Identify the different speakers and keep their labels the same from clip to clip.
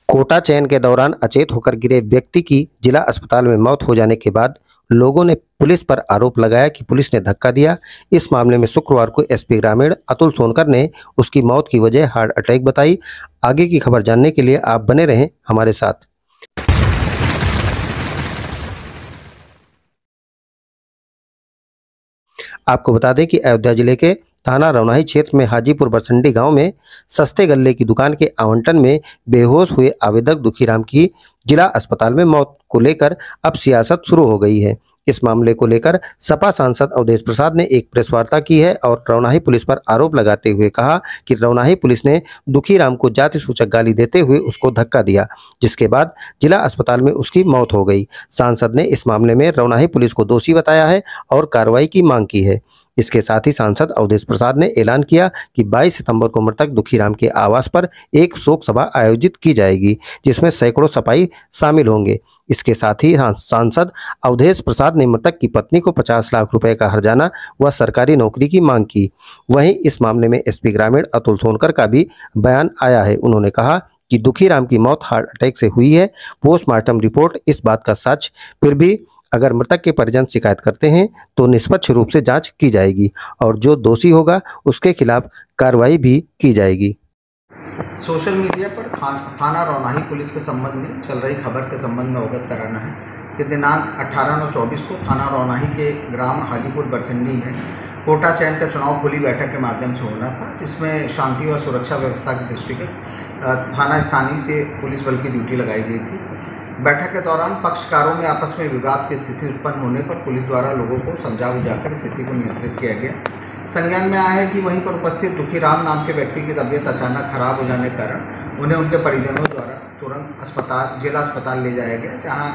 Speaker 1: कोटा चयन के दौरान अचेत होकर गिरे व्यक्ति की जिला अस्पताल में मौत हो जाने के बाद लोगों ने पुलिस पर आरोप लगाया कि पुलिस ने धक्का दिया। इस मामले में शुक्रवार को एसपी ग्रामीण अतुल सोनकर ने उसकी मौत की वजह हार्ट अटैक बताई। आगे की खबर जानने के लिए आप बने रहें हमारे साथ। आपको बता दें कि अयोध्या जिले के थाना रौनाही क्षेत्र में हाजीपुर बरसंडी गांव में सस्ते गल्ले की दुकान के आवंटन में बेहोश हुए आवेदक दुखीराम की जिला अस्पताल में मौत को लेकर अब सियासत शुरू हो गई है। इस मामले को लेकर सपा सांसद अवधेश प्रसाद ने एक प्रेस वार्ता की है और रौनाही पुलिस पर आरोप लगाते हुए कहा कि रौनाही पुलिस ने दुखीराम को जाति सूचक गाली देते हुए उसको धक्का दिया, जिसके बाद जिला अस्पताल में उसकी मौत हो गई। सांसद ने इस मामले में रौनाही पुलिस को दोषी बताया है और कार्रवाई की मांग की है। इसके साथ ही सांसद अवधेश प्रसाद ने ऐलान किया कि 22 सितंबर को मृतक दुखीराम के आवास पर एक शोक सभा आयोजित की जाएगी, जिसमें सैकड़ों सपाई शामिल होंगे। इसके साथ ही सांसद अवधेश प्रसाद ने मृतक की पत्नी को 50 लाख रुपए का हर्जाना व सरकारी नौकरी की मांग की। वहीं इस मामले में एसपी ग्रामीण अतुल सोनकर का भी बयान आया है। उन्होंने कहा कि दुखीराम की मौत हार्ट अटैक से हुई है। पोस्टमार्टम रिपोर्ट इस बात का सच, फिर भी अगर मृतक के परिजन शिकायत करते हैं तो निष्पक्ष रूप से जांच की जाएगी और जो दोषी होगा उसके खिलाफ कार्रवाई भी की जाएगी।
Speaker 2: सोशल मीडिया पर थाना रौनाही पुलिस के संबंध में चल रही खबर के संबंध में अवगत कराना है कि दिनांक 18/9/24 को थाना रौनाही के ग्राम हाजीपुर बरसंडी में कोटा चयन का चुनाव खुली बैठक के माध्यम से होना था, जिसमें शांति व सुरक्षा व्यवस्था की दृष्टि से थाना स्थानीय से पुलिस बल की ड्यूटी लगाई गई थी। बैठक के दौरान पक्षकारों में आपस में विवाद की स्थिति उत्पन्न होने पर पुलिस द्वारा लोगों को समझा बुझाकर स्थिति को नियंत्रित किया गया। संज्ञान में आया है कि वहीं पर उपस्थित दुखीराम नाम के व्यक्ति की तबीयत अचानक खराब हो जाने के कारण उन्हें उनके परिजनों द्वारा तुरंत जिला अस्पताल ले जाया गया, जहां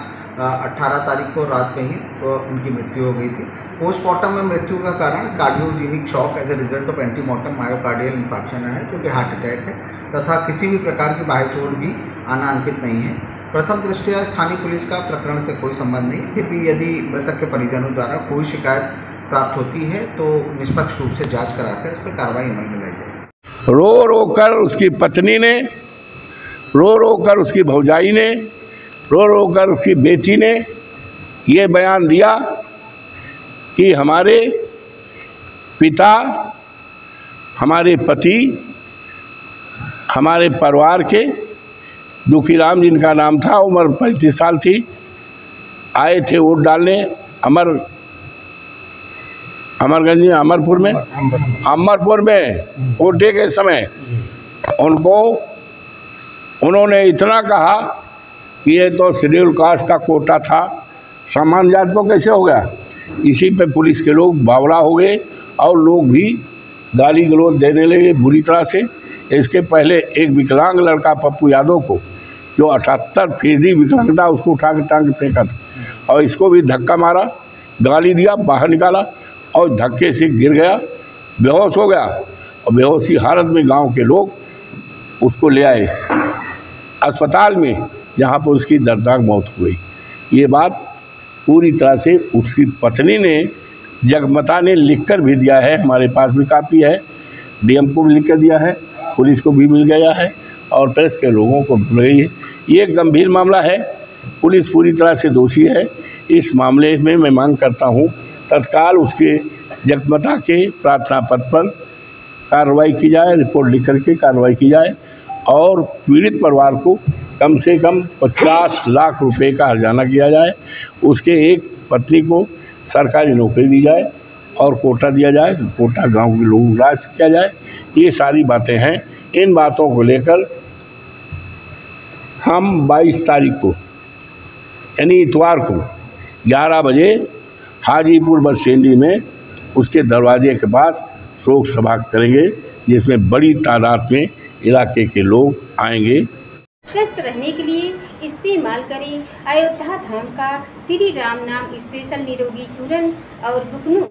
Speaker 2: 18 तारीख को रात में ही उनकी मृत्यु हो गई थी। पोस्टमार्टम में मृत्यु का कारण cardiogenic shock as a result of antemortem myocardial infection है, जो कि हार्ट अटैक है, तथा किसी भी प्रकार की बाह्य चोट भी आना अंकित नहीं है। प्रथम दृष्टया स्थानीय पुलिस का प्रकरण से कोई संबंध नहीं, फिर भी यदि मृतक के परिजनों द्वारा कोई शिकायत प्राप्त होती है तो निष्पक्ष रूप से जांच कराकर इस पर कार्रवाई अमल में लाई जाएगी।
Speaker 3: रो रो कर उसकी पत्नी ने, रो रो कर उसकी भौजाई ने, रो रो कर उसकी बेटी ने ये बयान दिया कि हमारे पिता, हमारे पति, हमारे परिवार के दुखीराम, जिनका नाम था, उम्र 35 साल थी, आए थे वोट डालने अमरपुर में वोटे के समय उन्होंने इतना कहा कि ये तो शेड्यूल कास्ट का कोटा था, सामान्य जात को कैसे हो गया। इसी पे पुलिस के लोग बावला हो गए और लोग भी गाली गलौज देने लगे बुरी तरह से। इसके पहले एक विकलांग लड़का पप्पू यादव को, जो 78% विकलांगता, उसको उठा के टांग फेंका था और इसको भी धक्का मारा, गाली दिया, बाहर निकाला और धक्के से गिर गया, बेहोश हो गया और बेहोशी हालत में गांव के लोग उसको ले आए अस्पताल में, जहां पर उसकी दर्दनाक मौत हो गई। ये बात पूरी तरह से उसकी पत्नी ने, जगमता ने लिखकर भी दिया है, हमारे पास भी कापी है, डीएम को भी लिख कर दिया है, पुलिस को भी मिल गया है और प्रेस के लोगों को मिल गई है। ये एक गंभीर मामला है, पुलिस पूरी तरह से दोषी है। इस मामले में मैं मांग करता हूँ तत्काल उसके जगमता के प्रार्थना पत्र पर कार्रवाई की जाए, रिपोर्ट लिख करके कार्रवाई की जाए और पीड़ित परिवार को कम से कम 50 लाख रुपए का हर्जाना किया जाए, उसके एक पत्नी को सरकारी नौकरी दी जाए और कोटा दिया जाए, कोटा गांव के लोगों को राज किया जाए। ये सारी बातें हैं। इन बातों को लेकर हम 22 तारीख को यानी इतवार को 11 बजे हाजीपुर बरसंडी में उसके दरवाजे के पास शोक सभा करेंगे, जिसमें बड़ी तादाद में इलाके के लोग आएंगे।
Speaker 4: स्वस्थ रहने के लिए इस्तेमाल करें अयोध्या धाम का श्री राम नाम स्पेशल निरोगी चूर्ण और बुकनू।